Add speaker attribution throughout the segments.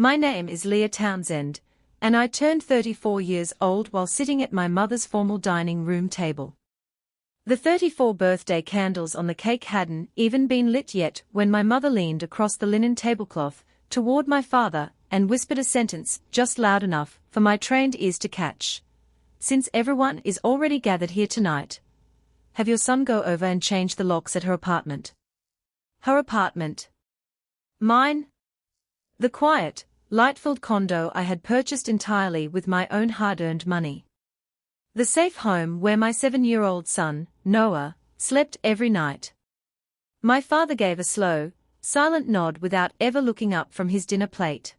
Speaker 1: My name is Leah Townsend, and I turned 34 years old while sitting at my mother's formal dining room table. The 34 birthday candles on the cake hadn't even been lit yet when my mother leaned across the linen tablecloth toward my father and whispered a sentence just loud enough for my trained ears to catch. "Since everyone is already gathered here tonight, have your son go over and change the locks at her apartment." Her apartment. Mine? The quiet, light-filled condo I had purchased entirely with my own hard-earned money. The safe home where my 7-year-old son, Noah, slept every night. My father gave a slow, silent nod without ever looking up from his dinner plate.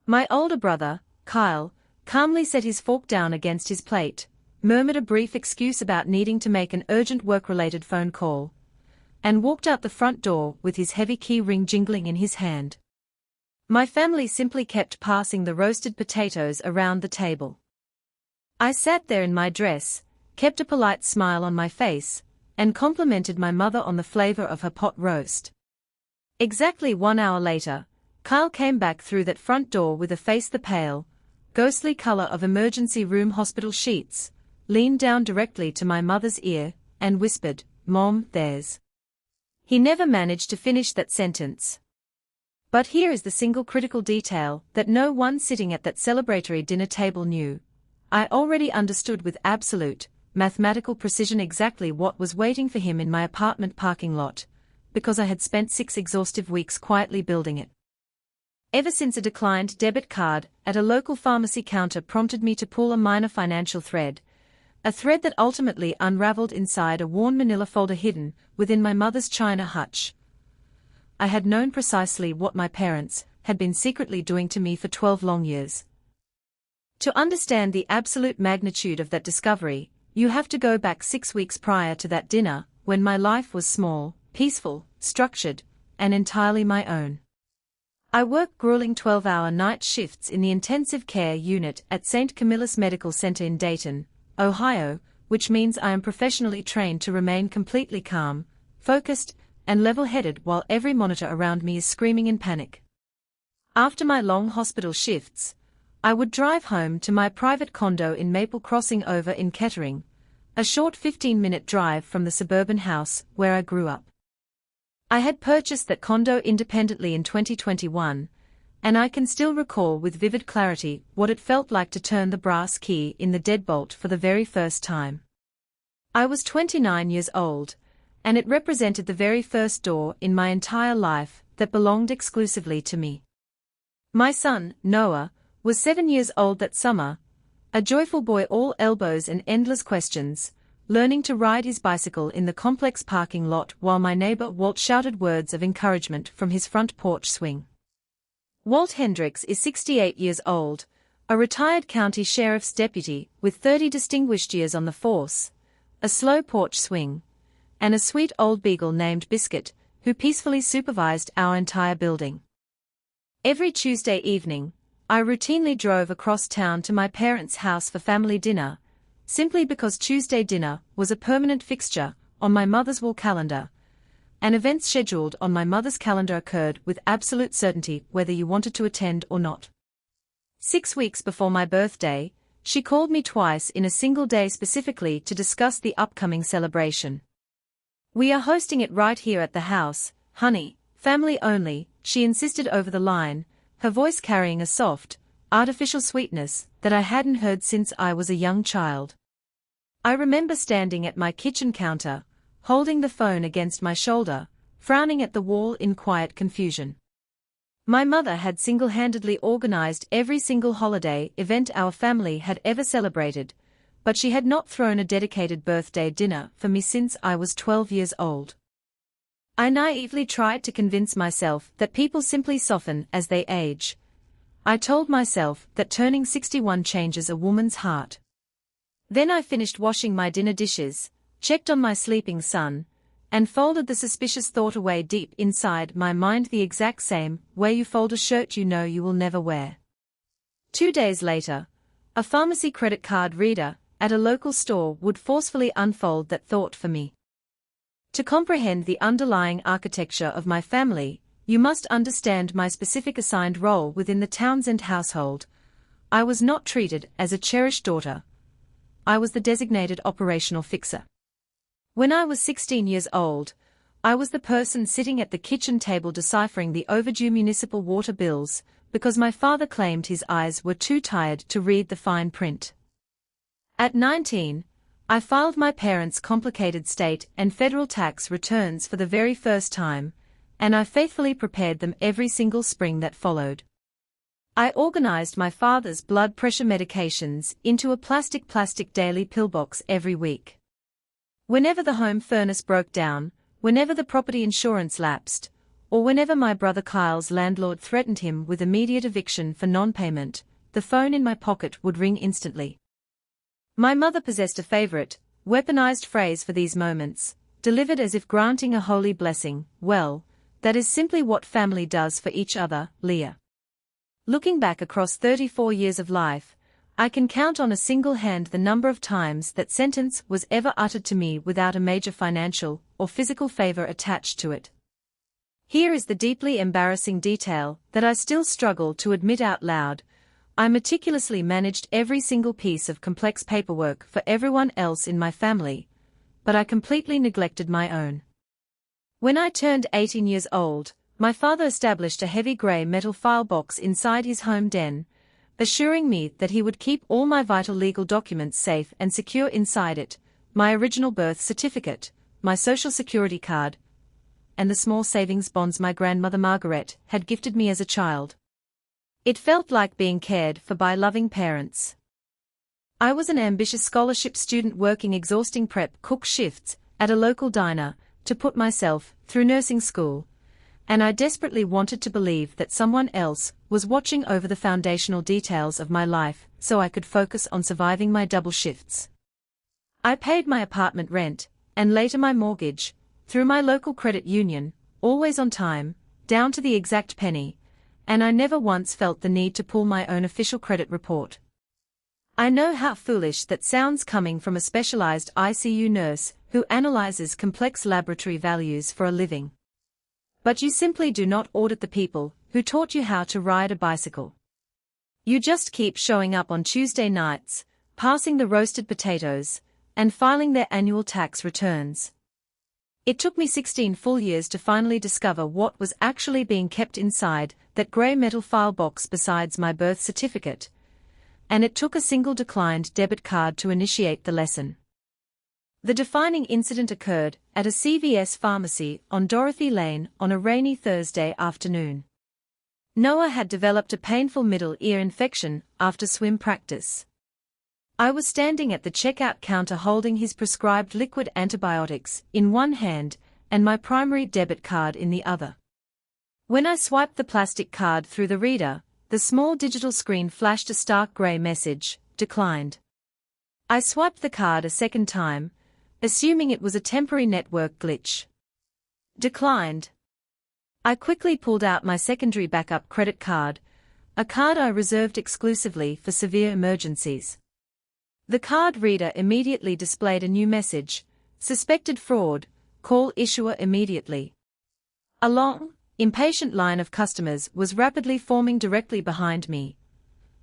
Speaker 1: My older brother, Kyle, calmly set his fork down against his plate, murmured a brief excuse about needing to make an urgent work-related phone call, and walked out the front door with his heavy key ring jingling in his hand. My family simply kept passing the roasted potatoes around the table. I sat there in my dress, kept a polite smile on my face, and complimented my mother on the flavor of her pot roast. Exactly 1 hour later, Kyle came back through that front door with a face the pale, ghostly color of emergency room hospital sheets, leaned down directly to my mother's ear, and whispered, "Mom, there's..." He never managed to finish that sentence. But here is the single critical detail that no one sitting at that celebratory dinner table knew. I already understood with absolute, mathematical precision exactly what was waiting for him in my apartment parking lot, because I had spent 6 exhaustive weeks quietly building it. Ever since a declined debit card at a local pharmacy counter prompted me to pull a minor financial thread, a thread that ultimately unraveled inside a worn manila folder hidden within my mother's china hutch, I had known precisely what my parents had been secretly doing to me for 12 long years. To understand the absolute magnitude of that discovery, you have to go back 6 weeks prior to that dinner, when my life was small, peaceful, structured, and entirely my own. I worked grueling 12-hour night shifts in the intensive care unit at St. Camillus Medical Center in Dayton, Ohio, which means I am professionally trained to remain completely calm, focused, and level-headed while every monitor around me is screaming in panic. After my long hospital shifts, I would drive home to my private condo in Maple Crossing over in Kettering, a short 15-minute drive from the suburban house where I grew up. I had purchased that condo independently in 2021, and I can still recall with vivid clarity what it felt like to turn the brass key in the deadbolt for the very first time. I was 29 years old, and it represented the very first door in my entire life that belonged exclusively to me. My son, Noah, was 7 years old that summer, a joyful boy all elbows and endless questions, learning to ride his bicycle in the complex parking lot while my neighbor Walt shouted words of encouragement from his front porch swing. Walt Hendricks is 68 years old, a retired county sheriff's deputy with 30 distinguished years on the force, a slow porch swing, and a sweet old beagle named Biscuit, who peacefully supervised our entire building. Every Tuesday evening, I routinely drove across town to my parents' house for family dinner, simply because Tuesday dinner was a permanent fixture on my mother's wall calendar, and events scheduled on my mother's calendar occurred with absolute certainty whether you wanted to attend or not. 6 weeks before my birthday, she called me twice in a single day specifically to discuss the upcoming celebration. "We are hosting it right here at the house, honey, family only," she insisted over the line, her voice carrying a soft, artificial sweetness that I hadn't heard since I was a young child. I remember standing at my kitchen counter, holding the phone against my shoulder, frowning at the wall in quiet confusion. My mother had single-handedly organized every single holiday event our family had ever celebrated, but she had not thrown a dedicated birthday dinner for me since I was 12 years old. I naively tried to convince myself that people simply soften as they age. I told myself that turning 61 changes a woman's heart. Then I finished washing my dinner dishes, checked on my sleeping son, and folded the suspicious thought away deep inside my mind the exact same way you fold a shirt you know you will never wear. 2 days later, a pharmacy credit card reader at a local store would forcefully unfold that thought for me. To comprehend the underlying architecture of my family, You must understand my specific assigned role within the Townsend household. I was not treated as a cherished daughter. I was the designated operational fixer. When I was 16 years old, I was the person sitting at the kitchen table deciphering the overdue municipal water bills, because my father claimed his eyes were too tired to read the fine print. At 19, I filed my parents' complicated state and federal tax returns for the very first time, and I faithfully prepared them every single spring that followed. I organized my father's blood pressure medications into a plastic daily pillbox every week. Whenever the home furnace broke down, whenever the property insurance lapsed, or whenever my brother Kyle's landlord threatened him with immediate eviction for non-payment, the phone in my pocket would ring instantly. My mother possessed a favorite, weaponized phrase for these moments, delivered as if granting a holy blessing. Well, that is simply what family does for each other, Leah. Looking back across 34 years of life, I can count on a single hand the number of times that sentence was ever uttered to me without a major financial or physical favor attached to it. Here is the deeply embarrassing detail that I still struggle to admit out loud. I meticulously managed every single piece of complex paperwork for everyone else in my family, but I completely neglected my own. When I turned 18 years old, my father established a heavy gray metal file box inside his home den, assuring me that he would keep all my vital legal documents safe and secure inside it, my original birth certificate, my social security card, and the small savings bonds my grandmother Margaret had gifted me as a child. It felt like being cared for by loving parents. I was an ambitious scholarship student working exhausting prep cook shifts at a local diner to put myself through nursing school, and I desperately wanted to believe that someone else was watching over the foundational details of my life so I could focus on surviving my double shifts. I paid my apartment rent, and later my mortgage, through my local credit union, always on time, down to the exact penny, and I never once felt the need to pull my own official credit report. I know how foolish that sounds coming from a specialized ICU nurse who analyzes complex laboratory values for a living. But you simply do not audit the people who taught you how to ride a bicycle. You just keep showing up on Tuesday nights, passing the roasted potatoes, and filing their annual tax returns. It took me 16 full years to finally discover what was actually being kept inside that grey metal file box besides my birth certificate, and it took a single declined debit card to initiate the lesson. The defining incident occurred at a CVS pharmacy on Dorothy Lane on a rainy Thursday afternoon. Noah had developed a painful middle ear infection after swim practice. I was standing at the checkout counter holding his prescribed liquid antibiotics in one hand and my primary debit card in the other. When I swiped the plastic card through the reader, the small digital screen flashed a stark gray message, declined. I swiped the card a second time, assuming it was a temporary network glitch. Declined. I quickly pulled out my secondary backup credit card, a card I reserved exclusively for severe emergencies. The card reader immediately displayed a new message, suspected fraud, call issuer immediately. A long, impatient line of customers was rapidly forming directly behind me.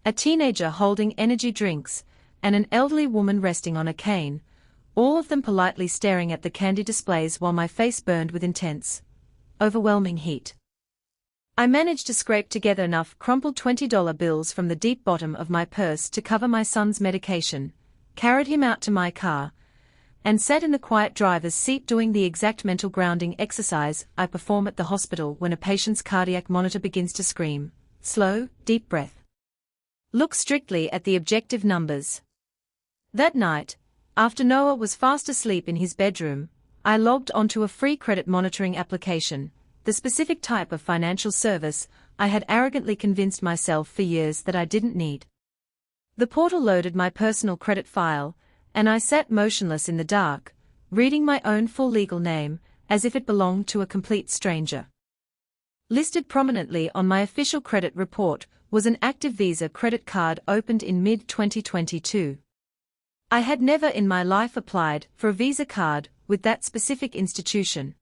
Speaker 1: A teenager holding energy drinks, and an elderly woman resting on a cane, all of them politely staring at the candy displays while my face burned with intense, overwhelming heat. I managed to scrape together enough crumpled $20 bills from the deep bottom of my purse to cover my son's medication, carried him out to my car, and sat in the quiet driver's seat doing the exact mental grounding exercise I perform at the hospital when a patient's cardiac monitor begins to scream. Slow, deep breath. Look strictly at the objective numbers. That night, after Noah was fast asleep in his bedroom, I logged onto a free credit monitoring application, the specific type of financial service I had arrogantly convinced myself for years that I didn't need. The portal loaded my personal credit file, and I sat motionless in the dark, reading my own full legal name, as if it belonged to a complete stranger. Listed prominently on my official credit report was an active Visa credit card opened in mid-2022. I had never in my life applied for a Visa card with that specific institution.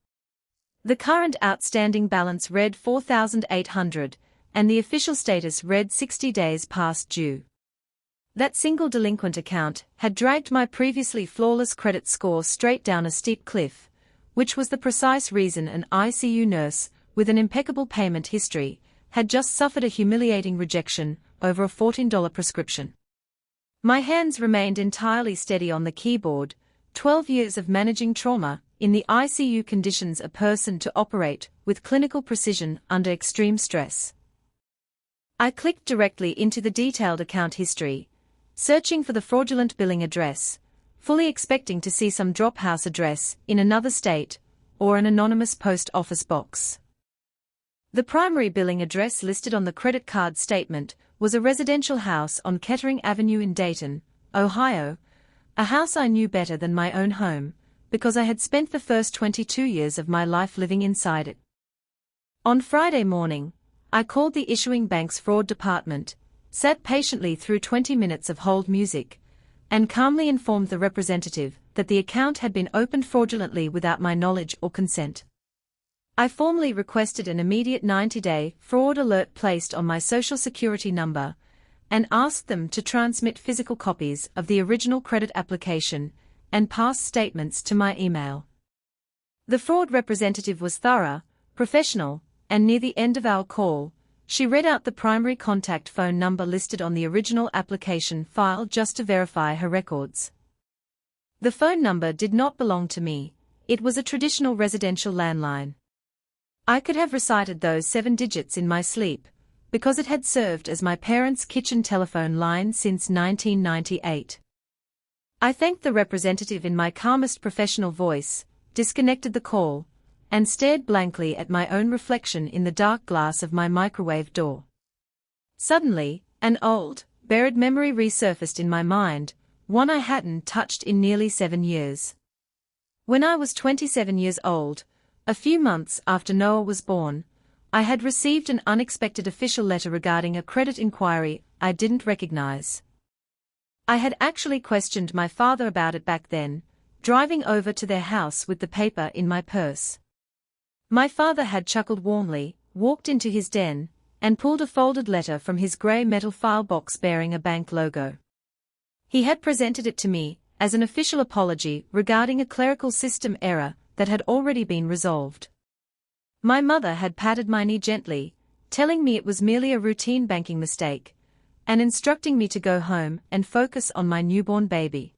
Speaker 1: The current outstanding balance read $4,800, and the official status read 60 days past due. That single delinquent account had dragged my previously flawless credit score straight down a steep cliff, which was the precise reason an ICU nurse, with an impeccable payment history, had just suffered a humiliating rejection over a $14 prescription. My hands remained entirely steady on the keyboard, 12 years of managing trauma, in the ICU conditions a person to operate with clinical precision under extreme stress. I clicked directly into the detailed account history, searching for the fraudulent billing address, fully expecting to see some drop-house address in another state, or an anonymous post office box. The primary billing address listed on the credit card statement was a residential house on Kettering Avenue in Dayton, Ohio, a house I knew better than my own home, because I had spent the first 22 years of my life living inside it. On Friday morning, I called the issuing bank's fraud department, sat patiently through 20 minutes of hold music, and calmly informed the representative that the account had been opened fraudulently without my knowledge or consent. I formally requested an immediate 90-day fraud alert placed on my Social Security number, and asked them to transmit physical copies of the original credit application and past statements to my email. The fraud representative was thorough, professional, and near the end of our call, she read out the primary contact phone number listed on the original application file just to verify her records. The phone number did not belong to me, it was a traditional residential landline. I could have recited those 7 digits in my sleep, because it had served as my parents' kitchen telephone line since 1998. I thanked the representative in my calmest professional voice, disconnected the call, and stared blankly at my own reflection in the dark glass of my microwave door. Suddenly, an old, buried memory resurfaced in my mind, one I hadn't touched in nearly 7 years. When I was 27 years old, a few months after Noah was born, I had received an unexpected official letter regarding a credit inquiry I didn't recognize. I had actually questioned my father about it back then, driving over to their house with the paper in my purse. My father had chuckled warmly, walked into his den, and pulled a folded letter from his grey metal file box bearing a bank logo. He had presented it to me as an official apology regarding a clerical system error that had already been resolved. My mother had patted my knee gently, telling me it was merely a routine banking mistake, and instructing me to go home and focus on my newborn baby.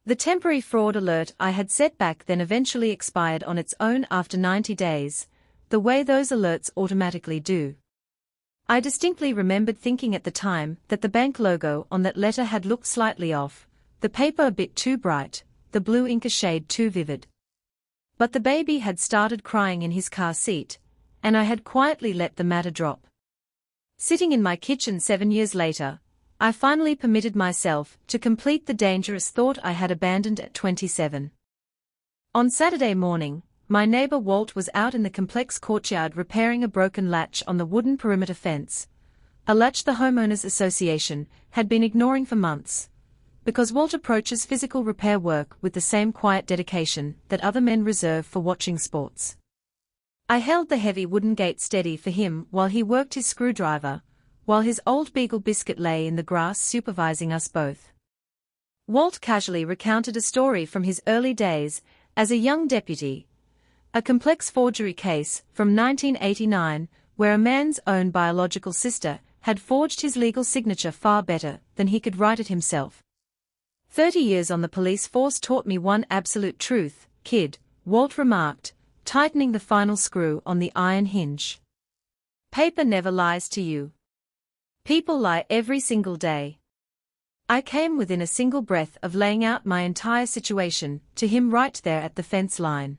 Speaker 1: The temporary fraud alert I had set back then eventually expired on its own after 90 days, the way those alerts automatically do. I distinctly remembered thinking at the time that the bank logo on that letter had looked slightly off, the paper a bit too bright, the blue ink a shade too vivid. But the baby had started crying in his car seat, and I had quietly let the matter drop. Sitting in my kitchen 7 years later, I finally permitted myself to complete the dangerous thought I had abandoned at 27. On Saturday morning, my neighbor Walt was out in the complex courtyard repairing a broken latch on the wooden perimeter fence, a latch the homeowners association had been ignoring for months, because Walt approaches physical repair work with the same quiet dedication that other men reserve for watching sports. I held the heavy wooden gate steady for him while he worked his screwdriver, while his old beagle Biscuit lay in the grass supervising us both. Walt casually recounted a story from his early days as a young deputy, a complex forgery case from 1989 where a man's own biological sister had forged his legal signature far better than he could write it himself. 30 years on the police force taught me one absolute truth, kid, Walt remarked, tightening the final screw on the iron hinge. Paper never lies to you. People lie every single day. I came within a single breath of laying out my entire situation to him right there at the fence line.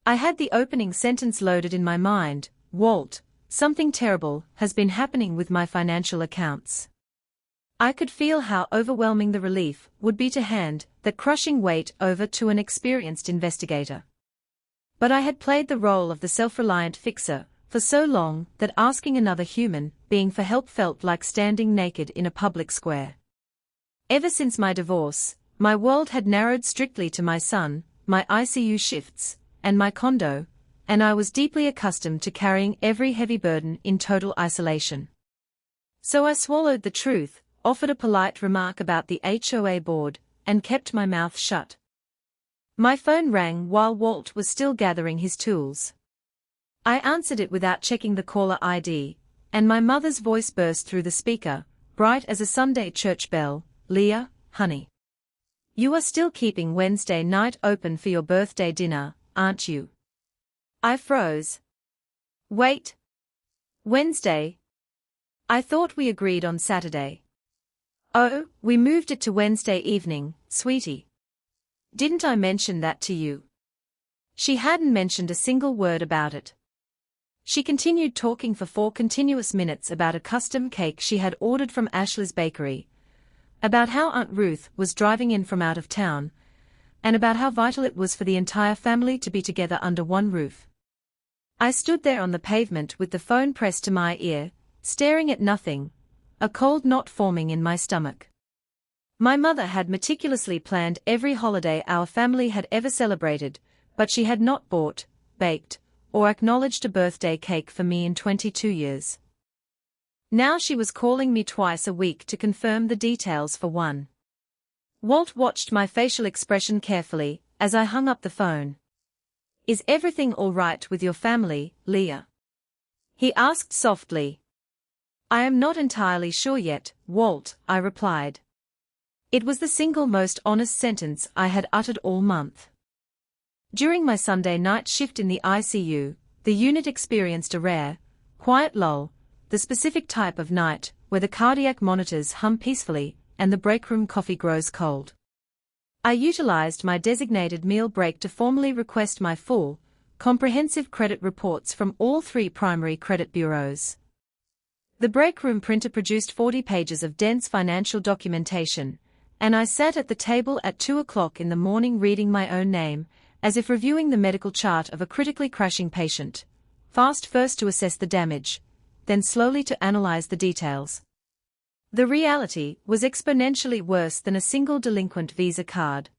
Speaker 1: I had the opening sentence loaded in my mind, Walt, something terrible has been happening with my financial accounts. I could feel how overwhelming the relief would be to hand that crushing weight over to an experienced investigator. But I had played the role of the self-reliant fixer for so long that asking another human being for help felt like standing naked in a public square. Ever since my divorce, my world had narrowed strictly to my son, my ICU shifts, and my condo, and I was deeply accustomed to carrying every heavy burden in total isolation. So I swallowed the truth, offered a polite remark about the HOA board, and kept my mouth shut. My phone rang while Walt was still gathering his tools. I answered it without checking the caller ID, and my mother's voice burst through the speaker, bright as a Sunday church bell. "Leah, honey. You are still keeping Wednesday night open for your birthday dinner, aren't you?" I froze. "Wait. Wednesday? I thought we agreed on Saturday." "Oh, we moved it to Wednesday evening, sweetie. Didn't I mention that to you?" She hadn't mentioned a single word about it. She continued talking for 4 continuous minutes about a custom cake she had ordered from Ashley's Bakery, about how Aunt Ruth was driving in from out of town, and about how vital it was for the entire family to be together under one roof. I stood there on the pavement with the phone pressed to my ear, staring at nothing, a cold knot forming in my stomach. My mother had meticulously planned every holiday our family had ever celebrated, but she had not bought, baked, or acknowledged a birthday cake for me in 22 years. Now she was calling me twice a week to confirm the details for one. Walt watched my facial expression carefully as I hung up the phone. "Is everything all right with your family, Leah?" he asked softly. "I am not entirely sure yet, Walt," I replied. It was the single most honest sentence I had uttered all month. During my Sunday night shift in the ICU, the unit experienced a rare, quiet lull, the specific type of night where the cardiac monitors hum peacefully and the break room coffee grows cold. I utilized my designated meal break to formally request my full, comprehensive credit reports from all 3 primary credit bureaus. The break room printer produced 40 pages of dense financial documentation, and I sat at the table at 2 o'clock in the morning reading my own name, as if reviewing the medical chart of a critically crashing patient, fast first to assess the damage, then slowly to analyze the details. The reality was exponentially worse than a single delinquent Visa card.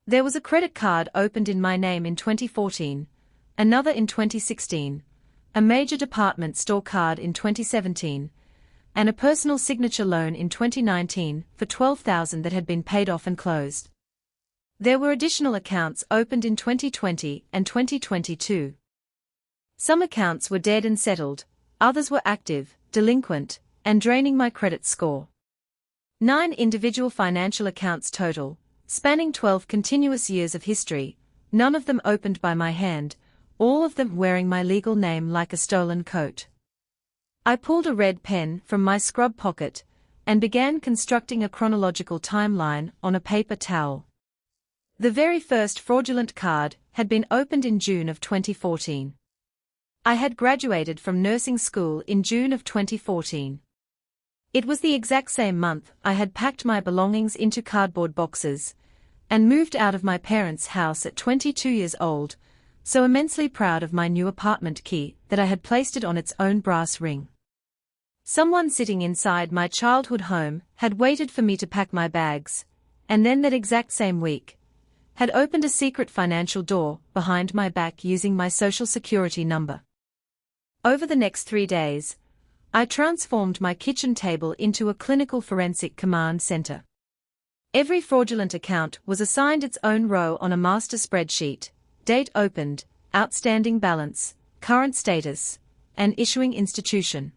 Speaker 1: There was a credit card opened in my name in 2014, another in 2016, a major department store card in 2017, and a personal signature loan in 2019 for $12,000 that had been paid off and closed. There were additional accounts opened in 2020 and 2022. Some accounts were dead and settled, others were active, delinquent, and draining my credit score. 9 individual financial accounts total, spanning 12 continuous years of history, none of them opened by my hand, all of them wearing my legal name like a stolen coat. I pulled a red pen from my scrub pocket and began constructing a chronological timeline on a paper towel. The very first fraudulent card had been opened in June of 2014. I had graduated from nursing school in June of 2014. It was the exact same month I had packed my belongings into cardboard boxes and moved out of my parents' house at 22 years old, so immensely proud of my new apartment key that I had placed it on its own brass ring. Someone sitting inside my childhood home had waited for me to pack my bags, and then that exact same week, had opened a secret financial door behind my back using my social security number. Over the next 3 days, I transformed my kitchen table into a clinical forensic command center. Every fraudulent account was assigned its own row on a master spreadsheet: date opened, outstanding balance, current status, and issuing institution.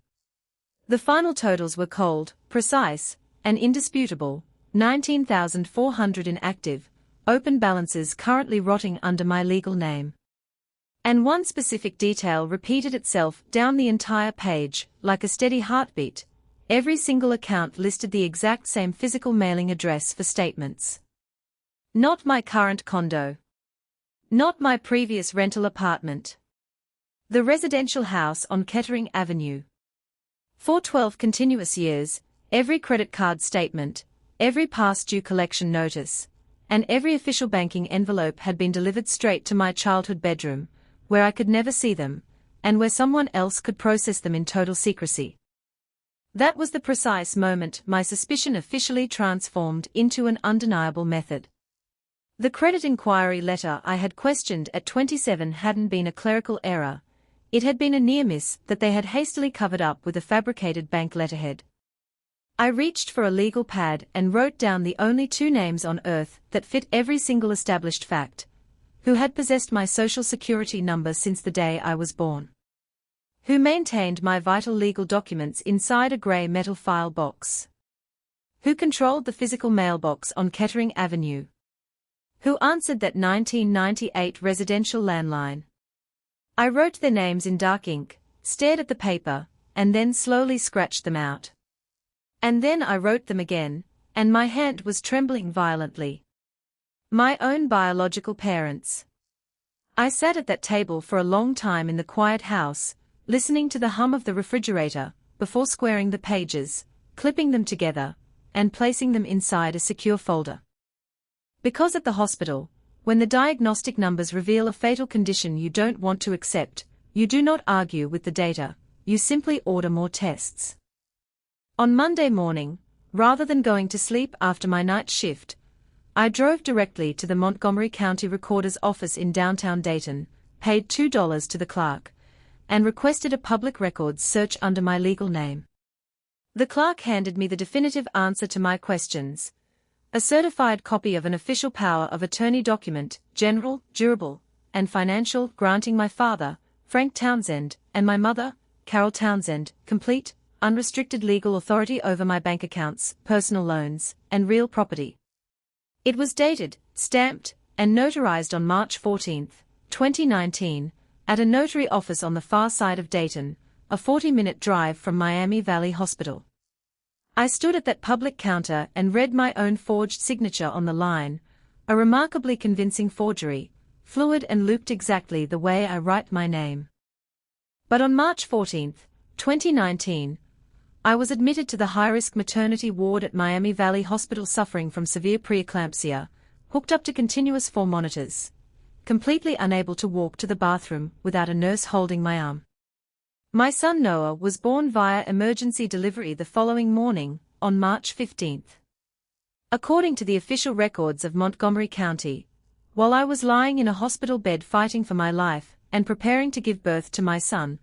Speaker 1: The final totals were cold, precise, and indisputable: 19,400 in active, open balances currently rotting under my legal name. And one specific detail repeated itself down the entire page, like a steady heartbeat. Every single account listed the exact same physical mailing address for statements. Not my current condo. Not my previous rental apartment. The residential house on Kettering Avenue. For 12 continuous years, every credit card statement, every past due collection notice, and every official banking envelope had been delivered straight to my childhood bedroom, where I could never see them, and where someone else could process them in total secrecy. That was the precise moment my suspicion officially transformed into an undeniable method. The credit inquiry letter I had questioned at 27 hadn't been a clerical error, it had been a near miss that they had hastily covered up with a fabricated bank letterhead. I reached for a legal pad and wrote down the only two names on earth that fit every single established fact: who had possessed my social security number since the day I was born, who maintained my vital legal documents inside a grey metal file box, who controlled the physical mailbox on Kettering Avenue, who answered that 1998 residential landline. I wrote their names in dark ink, stared at the paper, and then slowly scratched them out. And then I wrote them again, and my hand was trembling violently. My own biological parents. I sat at that table for a long time in the quiet house, listening to the hum of the refrigerator, before squaring the pages, clipping them together, and placing them inside a secure folder. Because at the hospital, when the diagnostic numbers reveal a fatal condition you don't want to accept, you do not argue with the data, you simply order more tests. On Monday morning, rather than going to sleep after my night shift, I drove directly to the Montgomery County Recorder's office in downtown Dayton, paid $2 to the clerk, and requested a public records search under my legal name. The clerk handed me the definitive answer to my questions: a certified copy of an official power of attorney document, general, durable, and financial, granting my father, Frank Townsend, and my mother, Carol Townsend, complete, unrestricted legal authority over my bank accounts, personal loans, and real property. It was dated, stamped, and notarized on March 14, 2019, at a notary office on the far side of Dayton, a 40-minute drive from Miami Valley Hospital. I stood at that public counter and read my own forged signature on the line, a remarkably convincing forgery, fluid and looped exactly the way I write my name. But on March 14, 2019, I was admitted to the high-risk maternity ward at Miami Valley Hospital suffering from severe preeclampsia, hooked up to continuous 4 monitors, completely unable to walk to the bathroom without a nurse holding my arm. My son Noah was born via emergency delivery the following morning, on March 15. According to the official records of Montgomery County, while I was lying in a hospital bed fighting for my life and preparing to give birth to my son,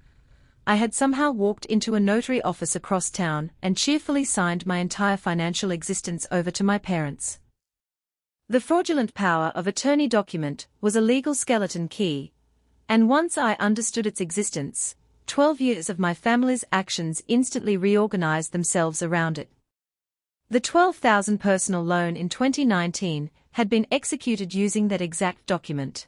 Speaker 1: I had somehow walked into a notary office across town and cheerfully signed my entire financial existence over to my parents. The fraudulent power of attorney document was a legal skeleton key, and once I understood its existence, 12 years of my family's actions instantly reorganized themselves around it. The $12,000 personal loan in 2019 had been executed using that exact document.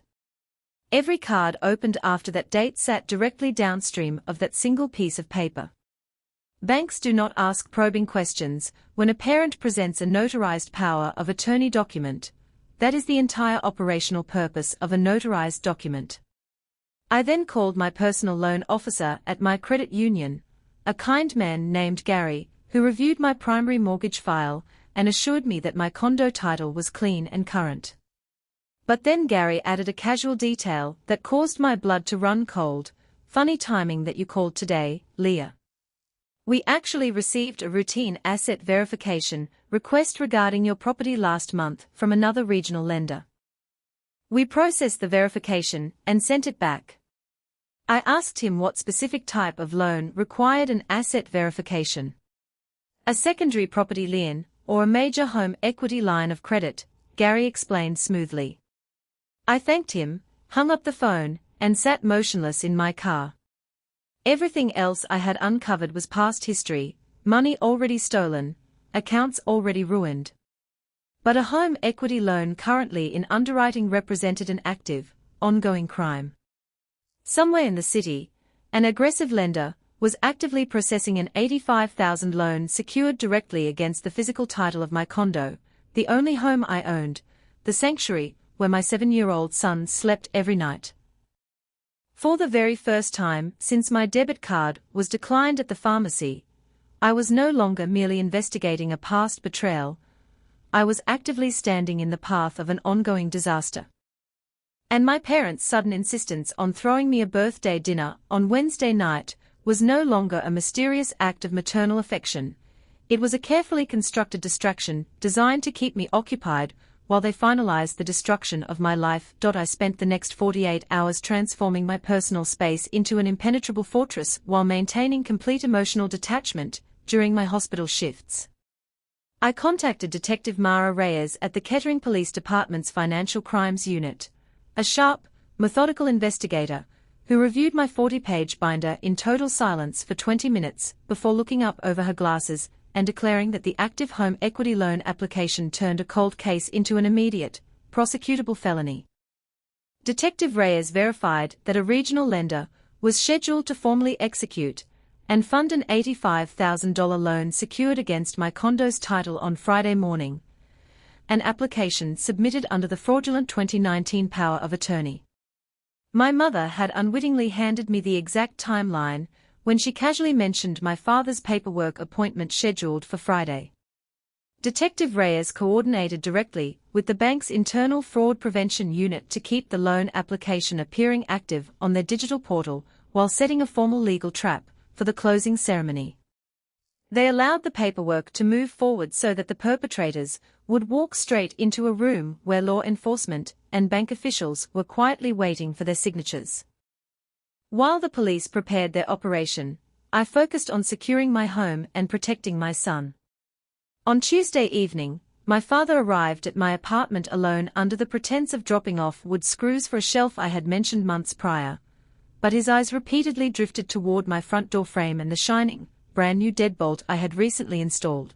Speaker 1: Every card opened after that date sat directly downstream of that single piece of paper. Banks do not ask probing questions when a parent presents a notarized power of attorney document. That is the entire operational purpose of a notarized document. I then called my personal loan officer at my credit union, a kind man named Gary, who reviewed my primary mortgage file and assured me that my condo title was clean and current. But then Gary added a casual detail that caused my blood to run cold. Funny timing that you called today, Leah. We actually received a routine asset verification request regarding your property last month from another regional lender. We processed the verification and sent it back. I asked him what specific type of loan required an asset verification. A secondary property lien, or a major home equity line of credit, Gary explained smoothly. I thanked him, hung up the phone, and sat motionless in my car. Everything else I had uncovered was past history, money already stolen, accounts already ruined. But a home equity loan currently in underwriting represented an active, ongoing crime. Somewhere in the city, an aggressive lender was actively processing an $85,000 loan secured directly against the physical title of my condo, the only home I owned, the sanctuary where my 7-year-old son slept every night. For the very first time since my debit card was declined at the pharmacy, I was no longer merely investigating a past betrayal, I was actively standing in the path of an ongoing disaster. And my parents' sudden insistence on throwing me a birthday dinner on Wednesday night was no longer a mysterious act of maternal affection. It was a carefully constructed distraction designed to keep me occupied while they finalized the destruction of my life. I spent the next 48 hours transforming my personal space into an impenetrable fortress while maintaining complete emotional detachment during my hospital shifts. I contacted Detective Mara Reyes at the Kettering Police Department's Financial Crimes Unit, a sharp, methodical investigator, who reviewed my 40-page binder in total silence for 20 minutes before looking up over her glasses and declaring that the active home equity loan application turned a cold case into an immediate, prosecutable felony. Detective Reyes verified that a regional lender was scheduled to formally execute and fund an $85,000 loan secured against my condo's title on Friday morning, an application submitted under the fraudulent 2019 power of attorney. My mother had unwittingly handed me the exact timeline when she casually mentioned my father's paperwork appointment scheduled for Friday. Detective Reyes coordinated directly with the bank's internal fraud prevention unit to keep the loan application appearing active on their digital portal while setting a formal legal trap for the closing ceremony. They allowed the paperwork to move forward so that the perpetrators would walk straight into a room where law enforcement and bank officials were quietly waiting for their signatures. While the police prepared their operation, I focused on securing my home and protecting my son. On Tuesday evening, my father arrived at my apartment alone under the pretense of dropping off wood screws for a shelf I had mentioned months prior, but his eyes repeatedly drifted toward my front door frame and the shining, brand-new deadbolt I had recently installed.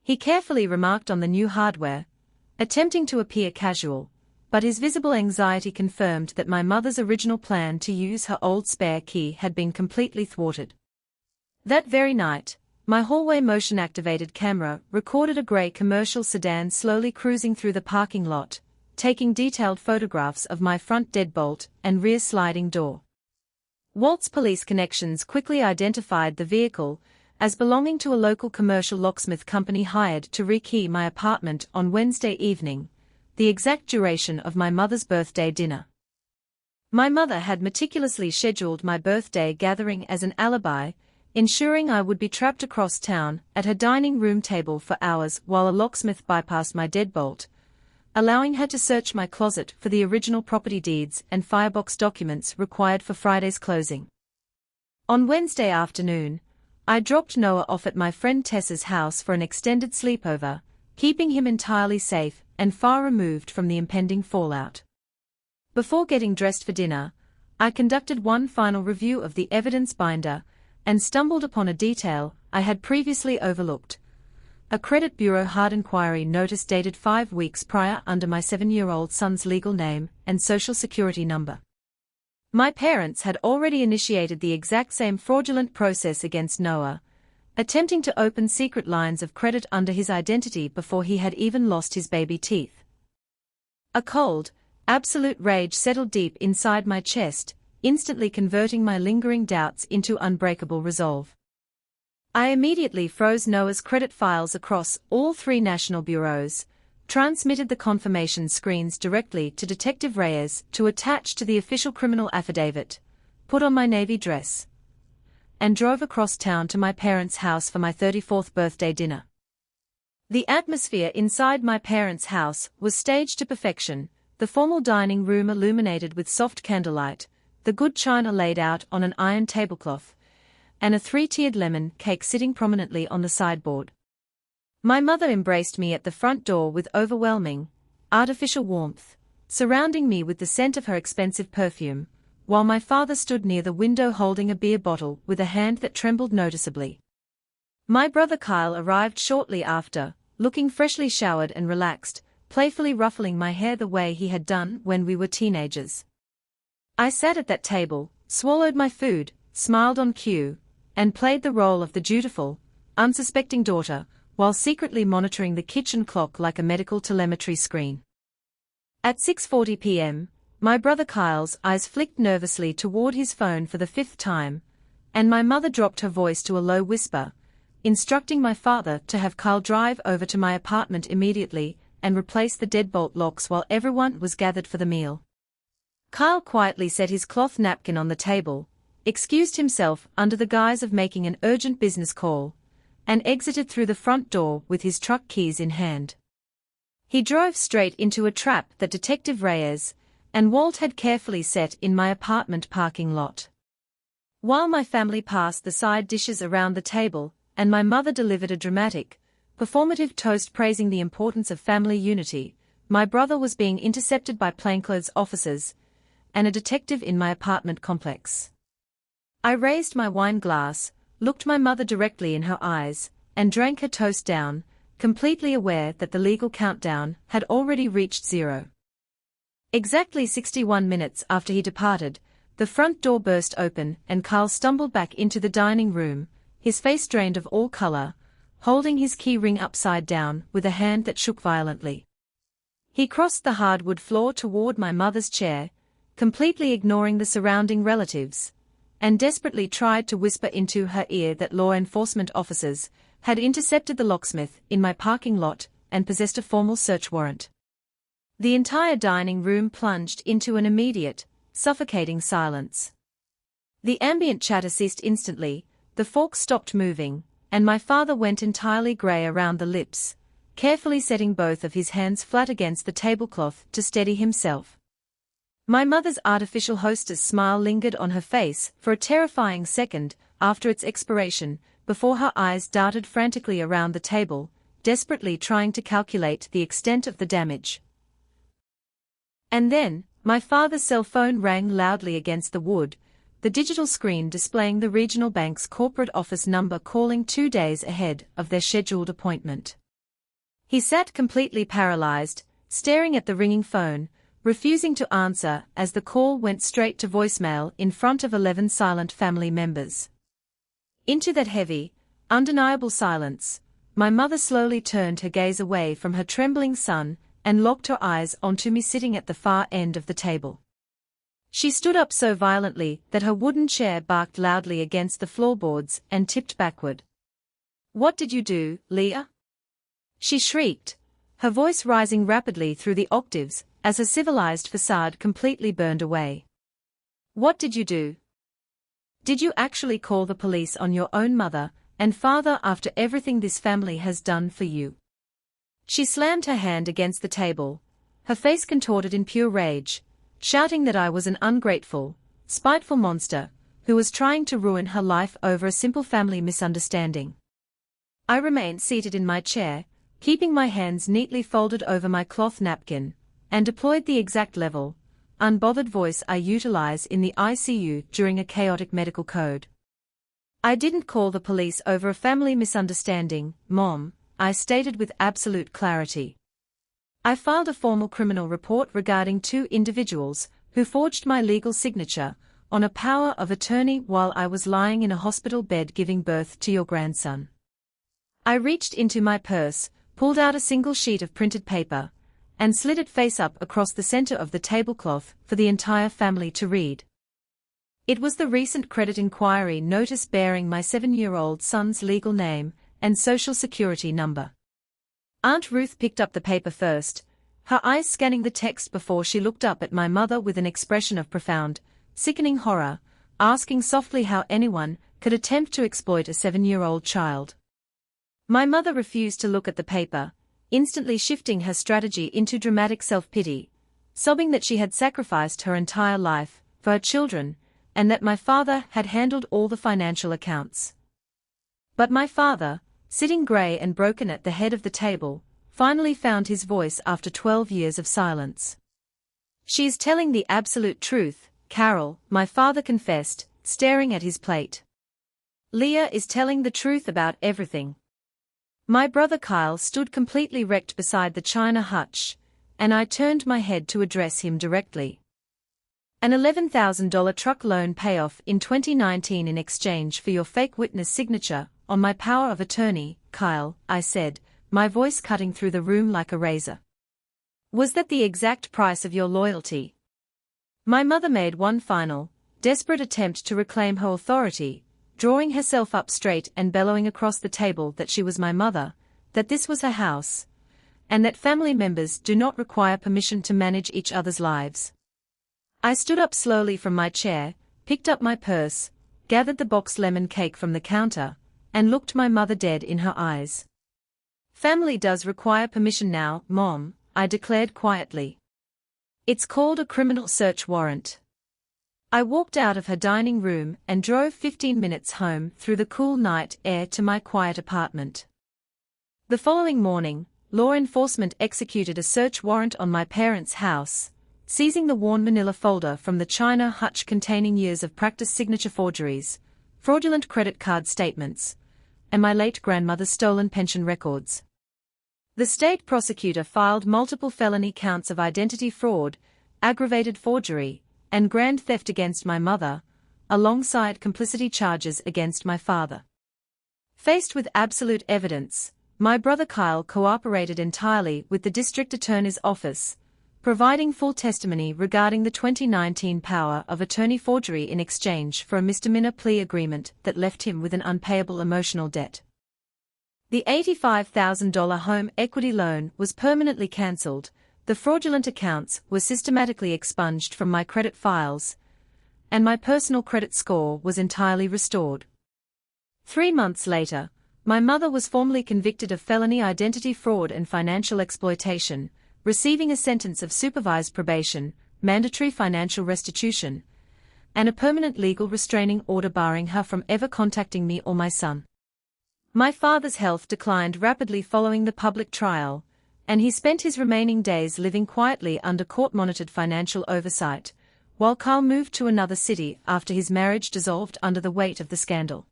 Speaker 1: He carefully remarked on the new hardware, attempting to appear casual, but his visible anxiety confirmed that my mother's original plan to use her old spare key had been completely thwarted. That very night, my hallway motion-activated camera recorded a grey commercial sedan slowly cruising through the parking lot, taking detailed photographs of my front deadbolt and rear sliding door. Walt's police connections quickly identified the vehicle as belonging to a local commercial locksmith company hired to rekey my apartment on Wednesday evening, the exact duration of my mother's birthday dinner. My mother had meticulously scheduled my birthday gathering as an alibi, ensuring I would be trapped across town at her dining room table for hours while a locksmith bypassed my deadbolt, allowing her to search my closet for the original property deeds and firebox documents required for Friday's closing. On Wednesday afternoon, I dropped Noah off at my friend Tessa's house for an extended sleepover, keeping him entirely safe and far removed from the impending fallout. Before getting dressed for dinner, I conducted one final review of the evidence binder and stumbled upon a detail I had previously overlooked: a credit bureau hard inquiry notice dated 5 weeks prior under my 7-year-old son's legal name and social security number. My parents had already initiated the exact same fraudulent process against Noah, attempting to open secret lines of credit under his identity before he had even lost his baby teeth. A cold, absolute rage settled deep inside my chest, instantly converting my lingering doubts into unbreakable resolve. I immediately froze Noah's credit files across all 3 national bureaus, transmitted the confirmation screens directly to Detective Reyes to attach to the official criminal affidavit, put on my navy dress, and drove across town to my parents' house for my 34th birthday dinner. The atmosphere inside my parents' house was staged to perfection, the formal dining room illuminated with soft candlelight, the good china laid out on an iron tablecloth, and a 3-tiered lemon cake sitting prominently on the sideboard. My mother embraced me at the front door with overwhelming, artificial warmth, surrounding me with the scent of her expensive perfume, while my father stood near the window holding a beer bottle with a hand that trembled noticeably. My brother Kyle arrived shortly after, looking freshly showered and relaxed, playfully ruffling my hair the way he had done when we were teenagers. I sat at that table, swallowed my food, smiled on cue, and played the role of the dutiful, unsuspecting daughter, while secretly monitoring the kitchen clock like a medical telemetry screen. At 6:40 p.m., my brother Kyle's eyes flicked nervously toward his phone for the 5th time, and my mother dropped her voice to a low whisper, instructing my father to have Kyle drive over to my apartment immediately and replace the deadbolt locks while everyone was gathered for the meal. Kyle quietly set his cloth napkin on the table, excused himself under the guise of making an urgent business call, and exited through the front door with his truck keys in hand. He drove straight into a trap that Detective Reyes and Walt had carefully set in my apartment parking lot. While my family passed the side dishes around the table, and my mother delivered a dramatic, performative toast praising the importance of family unity, my brother was being intercepted by plainclothes officers and a detective in my apartment complex. I raised my wine glass, looked my mother directly in her eyes, and drank her toast down, completely aware that the legal countdown had already reached 0. Exactly 61 minutes after he departed, the front door burst open and Carl stumbled back into the dining room, his face drained of all color, holding his key ring upside down with a hand that shook violently. He crossed the hardwood floor toward my mother's chair, completely ignoring the surrounding relatives, and desperately tried to whisper into her ear that law enforcement officers had intercepted the locksmith in my parking lot and possessed a formal search warrant. The entire dining room plunged into an immediate, suffocating silence. The ambient chatter ceased instantly, the fork stopped moving, and my father went entirely grey around the lips, carefully setting both of his hands flat against the tablecloth to steady himself. My mother's artificial hostess smile lingered on her face for a terrifying second after its expiration, before her eyes darted frantically around the table, desperately trying to calculate the extent of the damage. And then, my father's cell phone rang loudly against the wood, the digital screen displaying the regional bank's corporate office number calling 2 days ahead of their scheduled appointment. He sat completely paralyzed, staring at the ringing phone, refusing to answer as the call went straight to voicemail in front of 11 silent family members. Into that heavy, undeniable silence, my mother slowly turned her gaze away from her trembling son and locked her eyes onto me sitting at the far end of the table. She stood up so violently that her wooden chair barked loudly against the floorboards and tipped backward. "What did you do, Leah?" she shrieked, her voice rising rapidly through the octaves as her civilized facade completely burned away. "What did you do? Did you actually call the police on your own mother and father after everything this family has done for you?" She slammed her hand against the table, her face contorted in pure rage, shouting that I was an ungrateful, spiteful monster who was trying to ruin her life over a simple family misunderstanding. I remained seated in my chair, keeping my hands neatly folded over my cloth napkin, and deployed the exact level, unbothered voice I utilize in the ICU during a chaotic medical code. "I didn't call the police over a family misunderstanding, Mom," I stated with absolute clarity. "I filed a formal criminal report regarding 2 individuals who forged my legal signature on a power of attorney while I was lying in a hospital bed giving birth to your grandson." I reached into my purse, pulled out a single sheet of printed paper, and slid it face up across the center of the tablecloth for the entire family to read. It was the recent credit inquiry notice bearing my 7-year-old son's legal name and social security number. Aunt Ruth picked up the paper first, her eyes scanning the text before she looked up at my mother with an expression of profound, sickening horror, asking softly how anyone could attempt to exploit a 7-year-old child. My mother refused to look at the paper, instantly shifting her strategy into dramatic self-pity, sobbing that she had sacrificed her entire life for her children, and that my father had handled all the financial accounts. But my father, sitting grey and broken at the head of the table, finally found his voice after 12 years of silence. "She is telling the absolute truth, Carol," my father confessed, staring at his plate. "Leah is telling the truth about everything." My brother Kyle stood completely wrecked beside the china hutch, and I turned my head to address him directly. "An $11,000 truck loan payoff in 2019 in exchange for your fake witness signature on my power of attorney, Kyle," I said, my voice cutting through the room like a razor. "Was that the exact price of your loyalty?" My mother made one final, desperate attempt to reclaim her authority, drawing herself up straight and bellowing across the table that she was my mother, that this was her house, and that family members do not require permission to manage each other's lives. I stood up slowly from my chair, picked up my purse, gathered the boxed lemon cake from the counter, and looked my mother dead in her eyes. "Family does require permission now, Mom," I declared quietly. It's called a criminal search warrant. I walked out of her dining room and drove 15 minutes home through the cool night air to my quiet apartment. The following morning, law enforcement executed a search warrant on my parents' house, seizing the worn manila folder from the china hutch containing years of practice signature forgeries, fraudulent credit card statements, and my late grandmother's stolen pension records. The state prosecutor filed multiple felony counts of identity fraud, aggravated forgery, and grand theft against my mother, alongside complicity charges against my father. Faced with absolute evidence, my brother Kyle cooperated entirely with the district attorney's office, providing full testimony regarding the 2019 power of attorney forgery in exchange for a misdemeanor plea agreement that left him with an unpayable emotional debt. The $85,000 home equity loan was permanently cancelled, the fraudulent accounts were systematically expunged from my credit files, and my personal credit score was entirely restored. 3 months later, my mother was formally convicted of felony identity fraud and financial exploitation, receiving a sentence of supervised probation, mandatory financial restitution, and a permanent legal restraining order barring her from ever contacting me or my son. My father's health declined rapidly following the public trial, and he spent his remaining days living quietly under court-monitored financial oversight, while Carl moved to another city after his marriage dissolved under the weight of the scandal.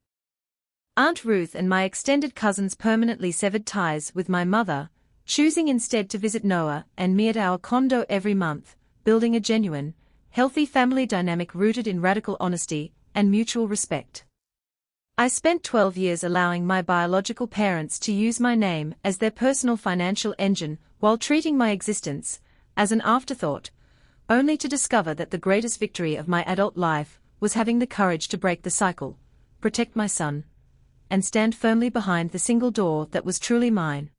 Speaker 1: Aunt Ruth and my extended cousins permanently severed ties with my mother, choosing instead to visit Noah and me at our condo every month, building a genuine, healthy family dynamic rooted in radical honesty and mutual respect. I spent 12 years allowing my biological parents to use my name as their personal financial engine while treating my existence as an afterthought, only to discover that the greatest victory of my adult life was having the courage to break the cycle, protect my son, and stand firmly behind the single door that was truly mine.